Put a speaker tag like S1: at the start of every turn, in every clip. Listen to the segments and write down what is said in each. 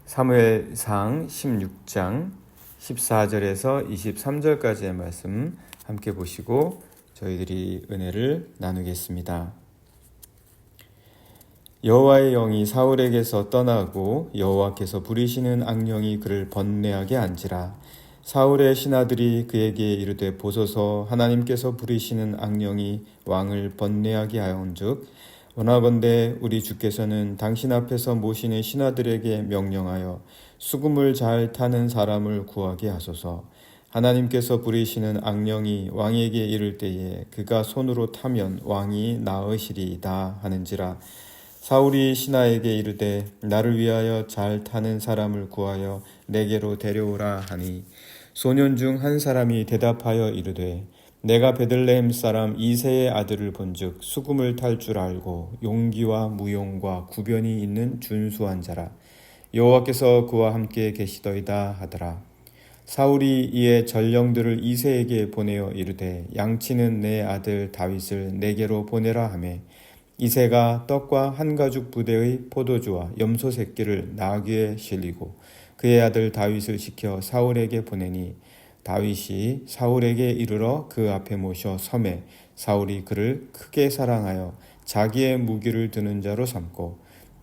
S1: 사무엘상 16장 14절에서 23절까지의 말씀 함께 보시고 저희들이 은혜를 나누겠습니다. 여호와의 영이 사울에게서 떠나고 여호와께서 부리시는 악령이 그를 번뇌하게 한지라. 사울의 신하들이 그에게 이르되 보소서, 하나님께서 부리시는 악령이 왕을 번뇌하게 하온즉 원하건대 우리 주께서는 당신 앞에서 모시는 신하들에게 명령하여 수금을 잘 타는 사람을 구하게 하소서. 하나님께서 부리시는 악령이 왕에게 이를 때에 그가 손으로 타면 왕이 나으시리이다 하는지라. 사울이 신하에게 이르되 나를 위하여 잘 타는 사람을 구하여 내게로 데려오라 하니, 소년 중 한 사람이 대답하여 이르되 내가 베들레헴 사람 이새의 아들을 본즉 수금을 탈 줄 알고 용기와 무용과 구변이 있는 준수한 자라. 여호와께서 그와 함께 계시더이다 하더라. 사울이 이에 전령들을 이새에게 보내어 이르되 양치는 내 아들 다윗을 내게로 보내라 하매, 이새가 떡과 한 가죽 부대의 포도주와 염소 새끼를 나귀에 실리고 그의 아들 다윗을 시켜 사울에게 보내니, 다윗이 사울에게 이르러 그 앞에 모셔 섬에 사울이 그를 크게 사랑하여 자기의 무기를 드는 자로 삼고,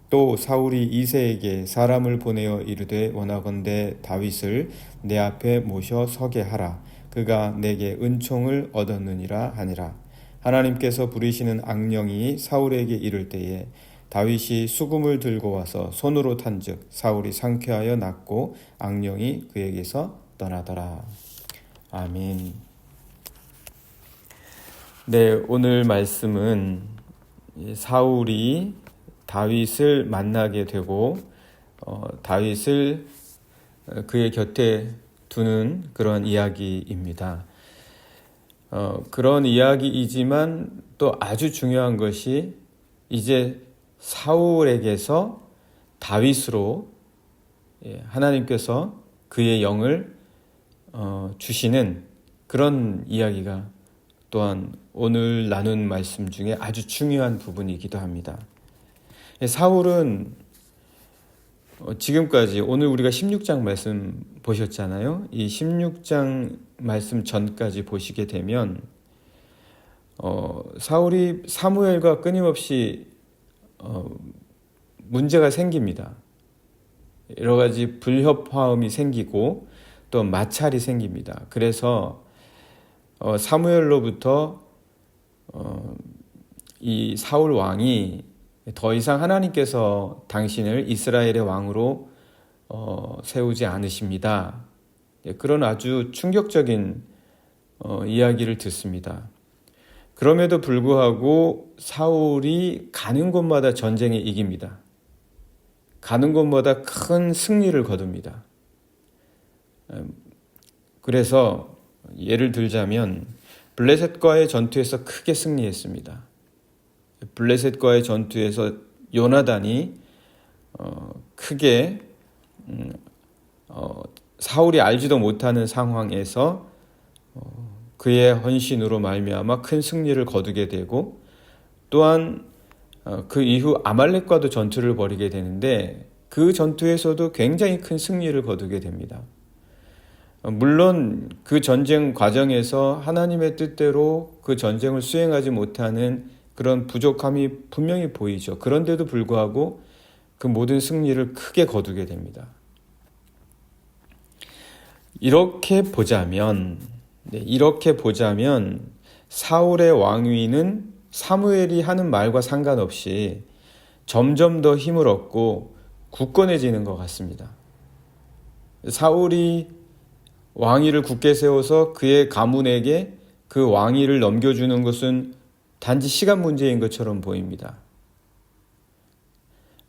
S1: 또 사울이 이새에게 사람을 보내어 이르되 원하건대 다윗을 내 앞에 모셔 서게 하라. 그가 내게 은총을 얻었느니라 하니라. 하나님께서 부리시는 악령이 사울에게 이를 때에 다윗이 수금을 들고 와서 손으로 탄즉 사울이 상쾌하여 낫고 악령이 그에게서 떠나더라. 아멘. 네, 오늘 말씀은 사울이 다윗을 만나게 되고 다윗을 그의 곁에 두는 그런 이야기입니다. 그런 이야기이지만 또 아주 중요한 것이 이제 사울에게서 다윗으로 하나님께서 그의 영을 주시는 그런 이야기가 또한 오늘 나눈 말씀 중에 아주 중요한 부분이기도 합니다. 사울은 지금까지 오늘 우리가 16장 말씀 보셨잖아요. 이 16장 말씀 전까지 보시게 되면 사울이 사무엘과 끊임없이 문제가 생깁니다. 여러 가지 불협화음이 생기고 또 마찰이 생깁니다. 그래서 사무엘로부터 이 사울 왕이 더 이상 하나님께서 당신을 이스라엘의 왕으로 세우지 않으십니다. 그런 아주 충격적인 이야기를 듣습니다. 그럼에도 불구하고 사울이 가는 곳마다 전쟁에 이깁니다. 가는 곳마다 큰 승리를 거둡니다. 그래서 예를 들자면 블레셋과의 전투에서 크게 승리했습니다. 블레셋과의 전투에서 요나단이 크게 사울이 알지도 못하는 상황에서 그의 헌신으로 말미암아 큰 승리를 거두게 되고, 또한 그 이후 아말렉과도 전투를 벌이게 되는데 그 전투에서도 굉장히 큰 승리를 거두게 됩니다. 물론 그 전쟁 과정에서 하나님의 뜻대로 그 전쟁을 수행하지 못하는 그런 부족함이 분명히 보이죠. 그런데도 불구하고 그 모든 승리를 크게 거두게 됩니다. 이렇게 보자면 사울의 왕위는 사무엘이 하는 말과 상관없이 점점 더 힘을 얻고 굳건해지는 것 같습니다. 사울이 왕위를 굳게 세워서 그의 가문에게 그 왕위를 넘겨주는 것은 단지 시간 문제인 것처럼 보입니다.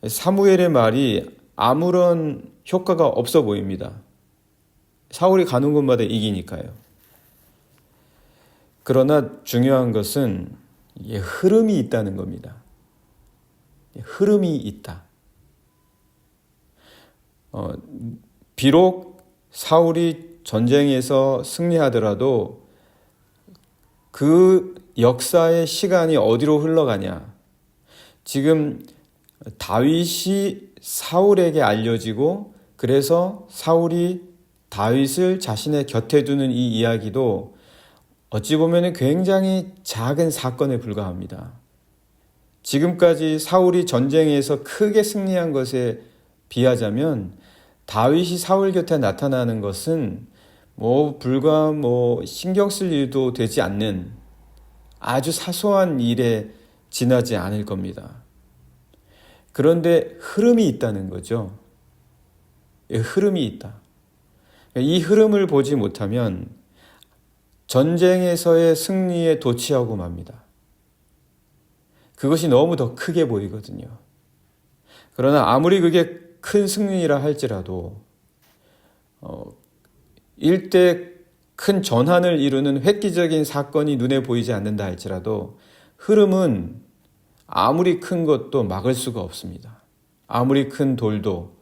S1: 사무엘의 말이 아무런 효과가 없어 보입니다. 사울이 가는 곳마다 이기니까요. 그러나 중요한 것은 흐름이 있다는 겁니다. 흐름이 있다. 비록 사울이 전쟁에서 승리하더라도 그 역사의 시간이 어디로 흘러가냐. 지금 다윗이 사울에게 알려지고 그래서 사울이 다윗을 자신의 곁에 두는 이 이야기도 어찌 보면 굉장히 작은 사건에 불과합니다. 지금까지 사울이 전쟁에서 크게 승리한 것에 비하자면 다윗이 사울 곁에 나타나는 것은 불과 신경 쓸 일도 되지 않는 아주 사소한 일에 지나지 않을 겁니다. 그런데 흐름이 있다는 거죠. 흐름이 있다. 이 흐름을 보지 못하면 전쟁에서의 승리에 도취하고 맙니다. 그것이 너무 더 크게 보이거든요. 그러나 아무리 그게 큰 승리라 할지라도 일대 큰 전환을 이루는 획기적인 사건이 눈에 보이지 않는다 할지라도 흐름은 아무리 큰 것도 막을 수가 없습니다. 아무리 큰 돌도,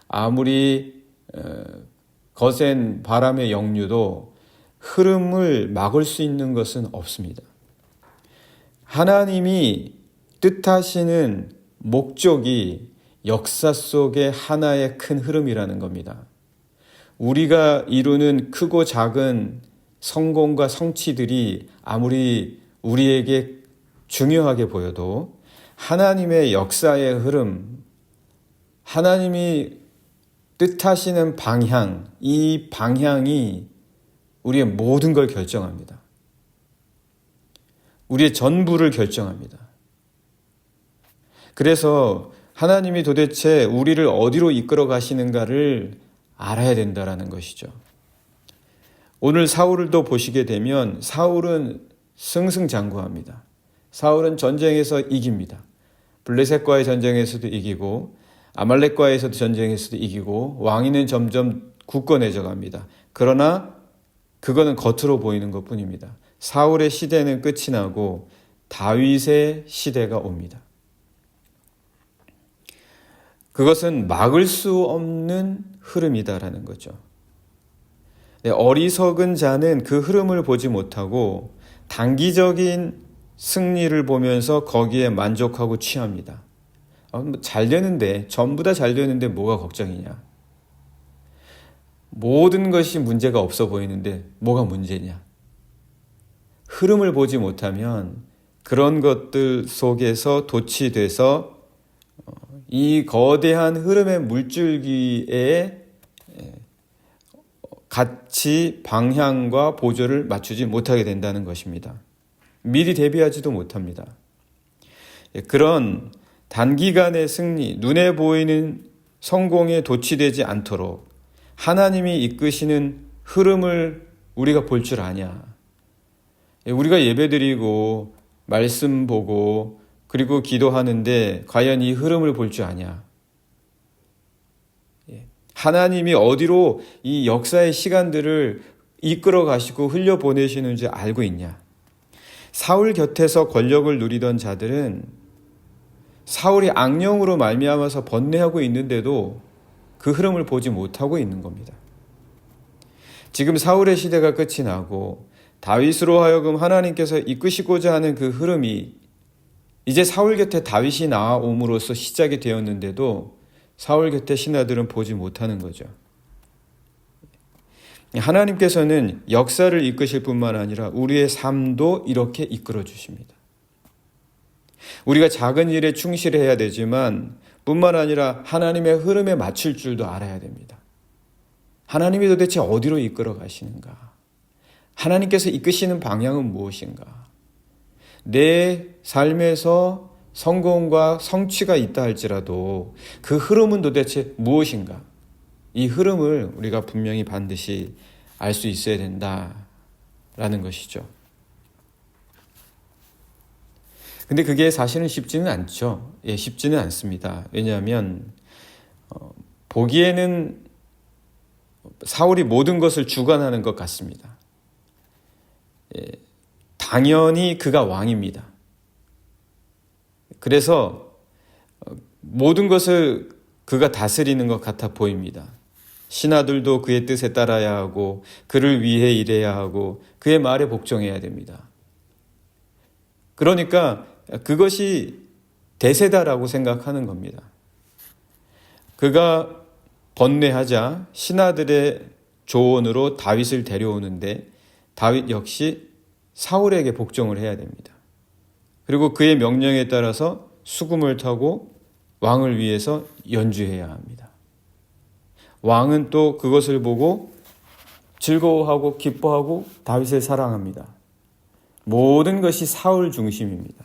S1: 아무리 거센 바람의 역류도 흐름을 막을 수 있는 것은 없습니다. 하나님이 뜻하시는 목적이 역사 속의 하나의 큰 흐름이라는 겁니다. 우리가 이루는 크고 작은 성공과 성취들이 아무리 우리에게 중요하게 보여도 하나님의 역사의 흐름, 하나님이 뜻하시는 방향, 이 방향이 우리의 모든 걸 결정합니다. 우리의 전부를 결정합니다. 그래서 하나님이 도대체 우리를 어디로 이끌어 가시는가를 알아야 된다는 것이죠. 오늘 사울도 보시게 되면 사울은 승승장구합니다. 사울은 전쟁에서 이깁니다. 블레셋과의 전쟁에서도 이기고 아말렉과에서도 전쟁에서도 이기고 왕위는 점점 굳건해져 갑니다. 그러나 그거는 겉으로 보이는 것뿐입니다. 사울의 시대는 끝이 나고 다윗의 시대가 옵니다. 그것은 막을 수 없는 흐름이다라는 거죠. 어리석은 자는 그 흐름을 보지 못하고 단기적인 승리를 보면서 거기에 만족하고 취합니다. 잘 되는데, 전부 다 잘 되는데 뭐가 걱정이냐? 모든 것이 문제가 없어 보이는데 뭐가 문제냐? 흐름을 보지 못하면 그런 것들 속에서 도취돼서 이 거대한 흐름의 물줄기에 같이 방향과 보조를 맞추지 못하게 된다는 것입니다. 미리 대비하지도 못합니다. 그런 단기간의 승리, 눈에 보이는 성공에 도취되지 않도록 하나님이 이끄시는 흐름을 우리가 볼 줄 아냐. 우리가 예배드리고 말씀 보고 그리고 기도하는데 과연 이 흐름을 볼 줄 아냐. 하나님이 어디로 이 역사의 시간들을 이끌어 가시고 흘려보내시는지 알고 있냐. 사울 곁에서 권력을 누리던 자들은 사울이 악령으로 말미암아서 번뇌하고 있는데도 그 흐름을 보지 못하고 있는 겁니다. 지금 사울의 시대가 끝이 나고 다윗으로 하여금 하나님께서 이끄시고자 하는 그 흐름이 이제 사울 곁에 다윗이 나아옴으로써 시작이 되었는데도 사울 곁에 신하들은 보지 못하는 거죠. 하나님께서는 역사를 이끄실 뿐만 아니라 우리의 삶도 이렇게 이끌어 주십니다. 우리가 작은 일에 충실해야 되지만 뿐만 아니라 하나님의 흐름에 맞출 줄도 알아야 됩니다. 하나님이 도대체 어디로 이끌어 가시는가? 하나님께서 이끄시는 방향은 무엇인가? 내 삶에서 성공과 성취가 있다 할지라도 그 흐름은 도대체 무엇인가? 이 흐름을 우리가 분명히 반드시 알 수 있어야 된다라는 것이죠. 근데 그게 사실은 쉽지는 않죠. 쉽지는 않습니다. 왜냐하면 보기에는 사울이 모든 것을 주관하는 것 같습니다. 당연히 그가 왕입니다. 그래서 모든 것을 그가 다스리는 것 같아 보입니다. 신하들도 그의 뜻에 따라야 하고 그를 위해 일해야 하고 그의 말에 복종해야 됩니다. 그러니까 그것이 대세다라고 생각하는 겁니다. 그가 번뇌하자 신하들의 조언으로 다윗을 데려오는데 다윗 역시 사울에게 복종을 해야 됩니다. 그리고 그의 명령에 따라서 수금을 타고 왕을 위해서 연주해야 합니다. 왕은 또 그것을 보고 즐거워하고 기뻐하고 다윗을 사랑합니다. 모든 것이 사울 중심입니다.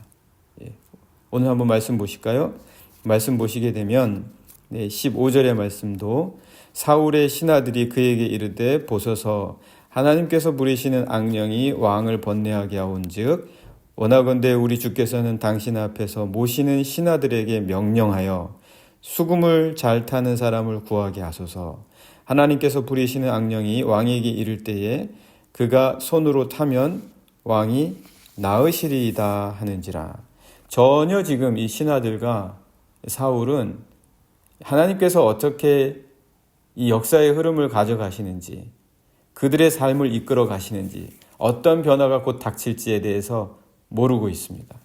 S1: 오늘 한번 말씀 보실까요? 말씀 보시게 되면 15절의 말씀도 사울의 신하들이 그에게 이르되 보소서 하나님께서 부리시는 악령이 왕을 번뇌하게 하온즉 원하건대 우리 주께서는 당신 앞에서 모시는 신하들에게 명령하여 수금을 잘 타는 사람을 구하게 하소서. 하나님께서 부리시는 악령이 왕에게 이를 때에 그가 손으로 타면 왕이 나으시리이다 하는지라. 전혀 지금 이 신하들과 사울은 하나님께서 어떻게 이 역사의 흐름을 가져가시는지, 그들의 삶을 이끌어 가시는지, 어떤 변화가 곧 닥칠지에 대해서 모르고 있습니다.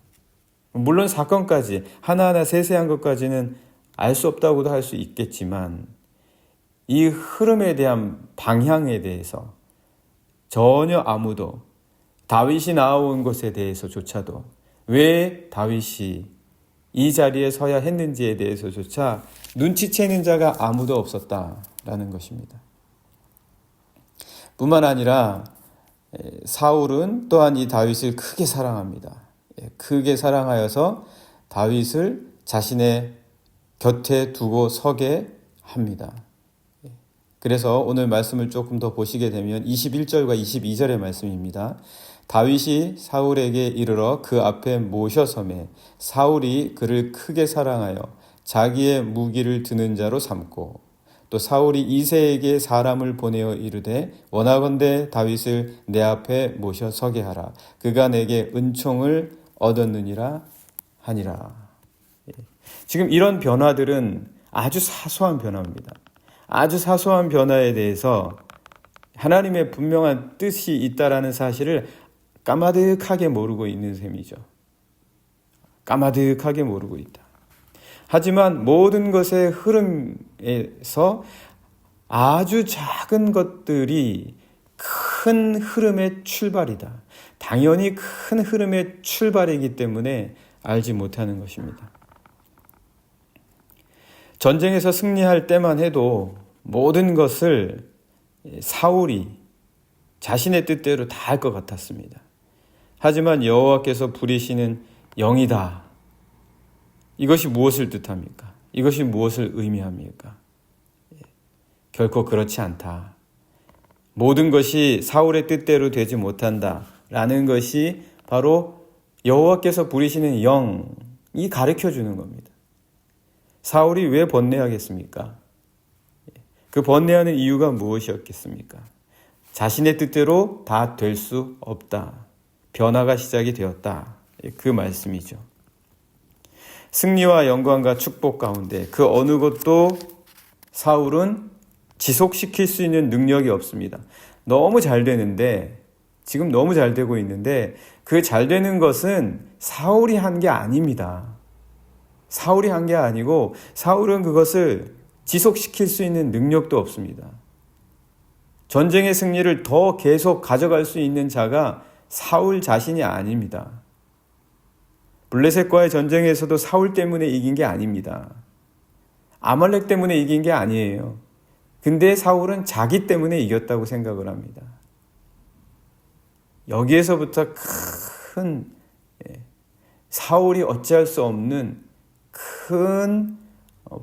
S1: 물론 사건까지 하나하나 세세한 것까지는 알 수 없다고도 할 수 있겠지만 이 흐름에 대한 방향에 대해서 전혀 아무도, 다윗이 나아온 것에 대해서조차도, 왜 다윗이 이 자리에 서야 했는지에 대해서조차 눈치채는 자가 아무도 없었다라는 것입니다. 뿐만 아니라 사울은 또한 이 다윗을 크게 사랑합니다. 크게 사랑하여서 다윗을 자신의 곁에 두고 서게 합니다. 그래서 오늘 말씀을 조금 더 보시게 되면 21절과 22절의 말씀입니다. 다윗이 사울에게 이르러 그 앞에 모셔서매 사울이 그를 크게 사랑하여 자기의 무기를 드는 자로 삼고 또 사울이 이새에게 사람을 보내어 이르되 원하건대 다윗을 내 앞에 모셔 서게 하라. 그가 내게 은총을 얻었느니라 하니라. 지금 이런 변화들은 아주 사소한 변화입니다. 아주 사소한 변화에 대해서 하나님의 분명한 뜻이 있다라는 사실을 까마득하게 모르고 있는 셈이죠. 까마득하게 모르고 있다. 하지만 모든 것의 흐름에서 아주 작은 것들이 큰 흐름의 출발이다. 당연히 큰 흐름의 출발이기 때문에 알지 못하는 것입니다. 전쟁에서 승리할 때만 해도 모든 것을 사울이 자신의 뜻대로 다 할 것 같았습니다. 하지만 여호와께서 부리시는 영이다. 이것이 무엇을 뜻합니까? 이것이 무엇을 의미합니까? 결코 그렇지 않다. 모든 것이 사울의 뜻대로 되지 못한다라는 것이 바로 여호와께서 부리시는 영이 가르쳐주는 겁니다. 사울이 왜 번뇌하겠습니까? 그 번뇌하는 이유가 무엇이었겠습니까? 자신의 뜻대로 다 될 수 없다. 변화가 시작이 되었다. 그 말씀이죠. 승리와 영광과 축복 가운데 그 어느 것도 사울은 지속시킬 수 있는 능력이 없습니다. 너무 잘 되는데, 지금 너무 잘 되고 있는데 그 잘 되는 것은 사울이 한 게 아닙니다. 사울이 한 게 아니고 사울은 그것을 지속시킬 수 있는 능력도 없습니다. 전쟁의 승리를 더 계속 가져갈 수 있는 자가 사울 자신이 아닙니다. 블레셋과의 전쟁에서도 사울 때문에 이긴 게 아닙니다. 아말렉 때문에 이긴 게 아니에요. 근데 사울은 자기 때문에 이겼다고 생각을 합니다. 여기에서부터 큰 사울이 어찌할 수 없는 큰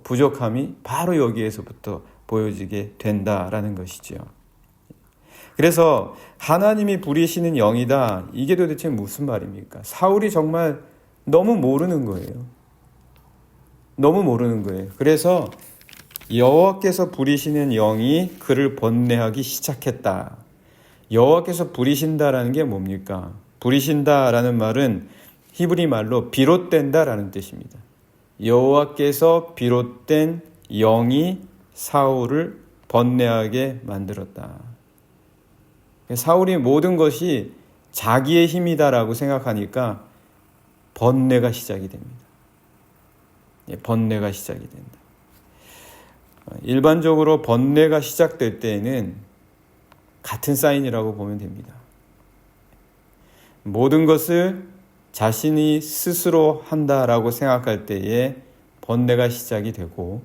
S1: 부족함이 바로 여기에서부터 보여지게 된다라는 것이죠. 그래서 하나님이 부리시는 영이다. 이게 도대체 무슨 말입니까? 사울이 정말 너무 모르는 거예요. 너무 모르는 거예요. 그래서 여호와께서 부리시는 영이 그를 번뇌하기 시작했다. 여호와께서 부리신다라는 게 뭡니까? 부리신다라는 말은 히브리 말로 비롯된다라는 뜻입니다. 여호와께서 비롯된 영이 사울을 번뇌하게 만들었다. 사울이 모든 것이 자기의 힘이다라고 생각하니까 번뇌가 시작이 됩니다. 번뇌가 시작이 된다. 일반적으로 번뇌가 시작될 때에는 같은 사인이라고 보면 됩니다. 모든 것을 자신이 스스로 한다라고 생각할 때에 번뇌가 시작이 되고,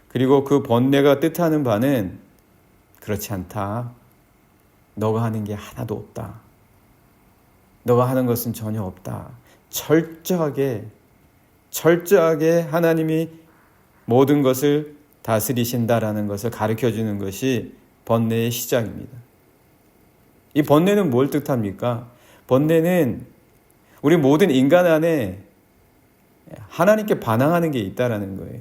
S1: 그리고 그 번뇌가 뜻하는 바는 그렇지 않다. 너가 하는 게 하나도 없다. 너가 하는 것은 전혀 없다. 철저하게 하나님이 모든 것을 다스리신다라는 것을 가르쳐주는 것이 번뇌의 시작입니다. 이 번뇌는 뭘 뜻합니까? 번뇌는 우리 모든 인간 안에 하나님께 반항하는 게 있다라는 거예요.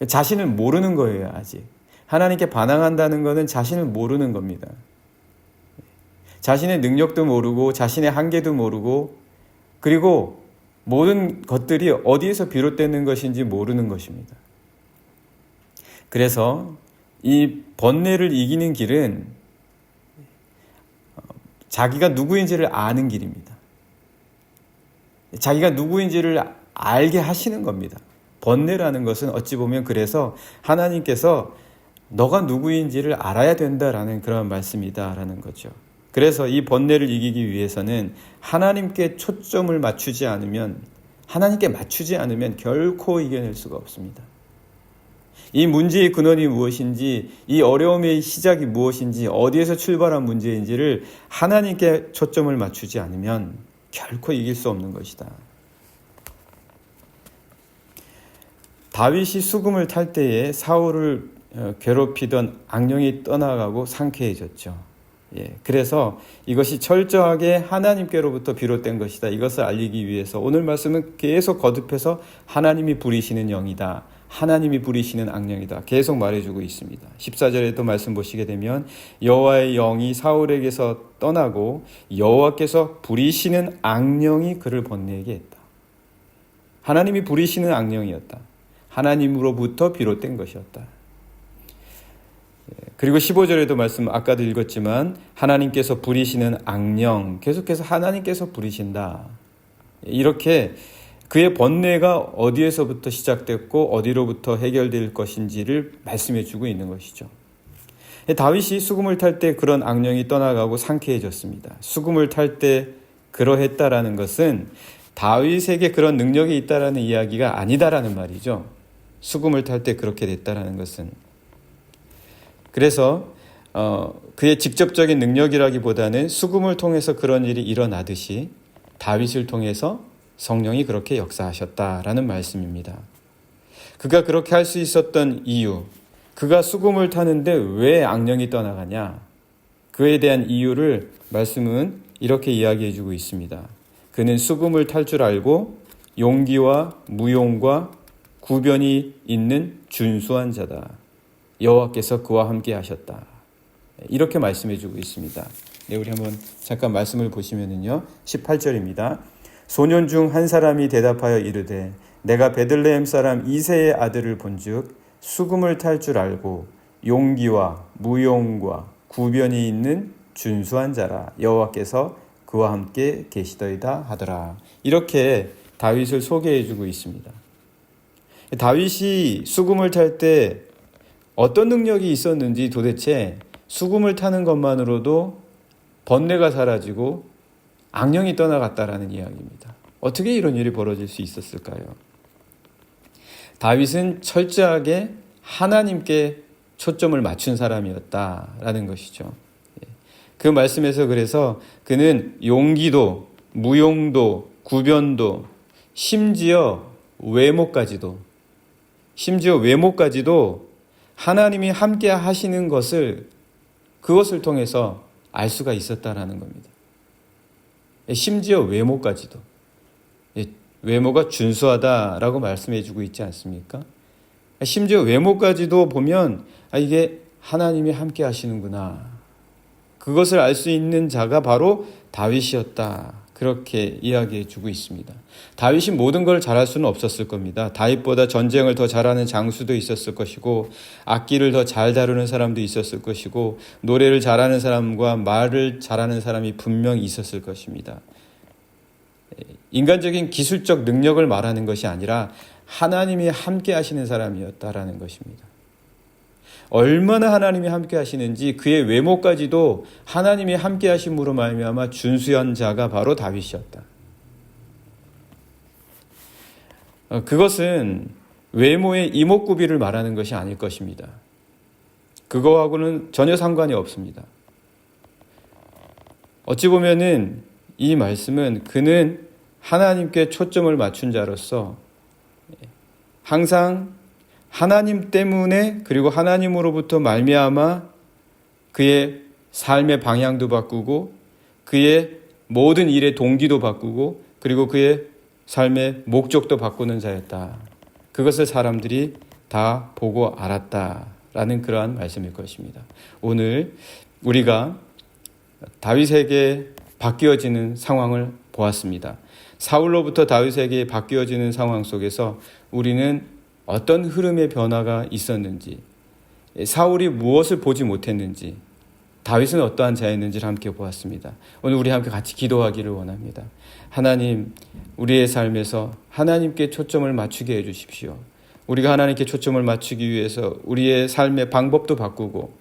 S1: 자신을 모르는 거예요, 아직. 하나님께 반항한다는 것은 자신을 모르는 겁니다. 자신의 능력도 모르고 자신의 한계도 모르고, 그리고 모든 것들이 어디에서 비롯되는 것인지 모르는 것입니다. 그래서 이 번뇌를 이기는 길은 자기가 누구인지를 아는 길입니다. 자기가 누구인지를 알게 하시는 겁니다. 번뇌라는 것은 어찌 보면 그래서 하나님께서 너가 누구인지를 알아야 된다라는 그런 말씀이다라는 거죠. 그래서 이 번뇌를 이기기 위해서는 하나님께 초점을 맞추지 않으면, 하나님께 맞추지 않으면 결코 이겨낼 수가 없습니다. 이 문제의 근원이 무엇인지, 이 어려움의 시작이 무엇인지, 어디에서 출발한 문제인지를 하나님께 초점을 맞추지 않으면 결코 이길 수 없는 것이다. 다윗이 수금을 탈 때에 사울을 괴롭히던 악령이 떠나가고 상쾌해졌죠. 그래서 이것이 철저하게 하나님께로부터 비롯된 것이다. 이것을 알리기 위해서 오늘 말씀은 계속 거듭해서 하나님이 부리시는 영이다. 하나님이 부리시는 악령이다. 계속 말해주고 있습니다. 14절에도 말씀 보시게 되면 여호와의 영이 사울에게서 떠나고 여호와께서 부리시는 악령이 그를 번뇌하게 했다. 하나님이 부리시는 악령이었다. 하나님으로부터 비롯된 것이었다. 그리고 15절에도 말씀 아까도 읽었지만 하나님께서 부리시는 악령, 계속해서 하나님께서 부리신다. 이렇게 그의 번뇌가 어디에서부터 시작됐고 어디로부터 해결될 것인지를 말씀해 주고 있는 것이죠. 다윗이 수금을 탈 때 그런 악령이 떠나가고 상쾌해졌습니다. 수금을 탈 때 그러했다라는 것은 다윗에게 그런 능력이 있다라는 이야기가 아니다라는 말이죠. 수금을 탈 때 그렇게 됐다라는 것은. 그래서 그의 직접적인 능력이라기보다는 수금을 통해서 그런 일이 일어나듯이 다윗을 통해서 성령이 그렇게 역사하셨다라는 말씀입니다. 그가 그렇게 할 수 있었던 이유, 그가 수금을 타는데 왜 악령이 떠나가냐? 그에 대한 이유를 말씀은 이렇게 이야기해 주고 있습니다. 그는 수금을 탈 줄 알고 용기와 무용과 구변이 있는 준수한 자다. 여호와께서 그와 함께 하셨다. 이렇게 말씀해 주고 있습니다. 우리 한번 잠깐 말씀을 보시면은요. 18절입니다. 소년 중 한 사람이 대답하여 이르되 내가 베들레헴 사람 이새의 아들을 본즉 수금을 탈 줄 알고 용기와 무용과 구변이 있는 준수한 자라. 여호와께서 그와 함께 계시더이다 하더라. 이렇게 다윗을 소개해 주고 있습니다. 다윗이 수금을 탈 때 어떤 능력이 있었는지, 도대체 수금을 타는 것만으로도 번뇌가 사라지고 악령이 떠나갔다라는 이야기입니다. 어떻게 이런 일이 벌어질 수 있었을까요? 다윗은 철저하게 하나님께 초점을 맞춘 사람이었다라는 것이죠. 그 말씀에서 그래서 그는 용기도, 무용도, 구변도, 심지어 외모까지도 하나님이 함께 하시는 그것을 통해서 알 수가 있었다라는 겁니다. 심지어 외모까지도. 외모가 준수하다라고 말씀해 주고 있지 않습니까? 심지어 외모까지도 보면 이게 하나님이 함께 하시는구나. 그것을 알 수 있는 자가 바로 다윗이었다. 그렇게 이야기해 주고 있습니다. 다윗이 모든 걸 잘할 수는 없었을 겁니다. 다윗보다 전쟁을 더 잘하는 장수도 있었을 것이고, 악기를 더 잘 다루는 사람도 있었을 것이고, 노래를 잘하는 사람과 말을 잘하는 사람이 분명히 있었을 것입니다. 인간적인 기술적 능력을 말하는 것이 아니라 하나님이 함께 하시는 사람이었다라는 것입니다. 얼마나 하나님이 함께 하시는지 그의 외모까지도 하나님이 함께 하심으로 말미암아 준수한 자가 바로 다윗이었다. 그것은 외모의 이목구비를 말하는 것이 아닐 것입니다. 그거하고는 전혀 상관이 없습니다. 어찌 보면은 이 말씀은 그는 하나님께 초점을 맞춘 자로서 항상 하나님 때문에 그리고 하나님으로부터 말미암아 그의 삶의 방향도 바꾸고 그의 모든 일의 동기도 바꾸고 그리고 그의 삶의 목적도 바꾸는 자였다. 그것을 사람들이 다 보고 알았다라는 그러한 말씀일 것입니다. 오늘 우리가 다윗에게 바뀌어지는 상황을 보았습니다. 사울로부터 다윗에게 바뀌어지는 상황 속에서 우리는 어떤 흐름의 변화가 있었는지, 사울이 무엇을 보지 못했는지, 다윗은 어떠한 자였는지를 함께 보았습니다. 오늘 우리 함께 같이 기도하기를 원합니다. 하나님, 우리의 삶에서 하나님께 초점을 맞추게 해주십시오. 우리가 하나님께 초점을 맞추기 위해서 우리의 삶의 방법도 바꾸고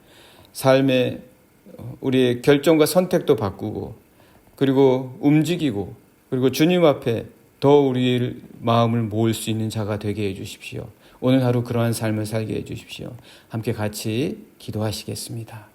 S1: 삶의 우리의 결정과 선택도 바꾸고 그리고 움직이고 그리고 주님 앞에 더 우리의 마음을 모을 수 있는 자가 되게 해주십시오. 오늘 하루 그러한 삶을 살게 해주십시오. 함께 같이 기도하시겠습니다.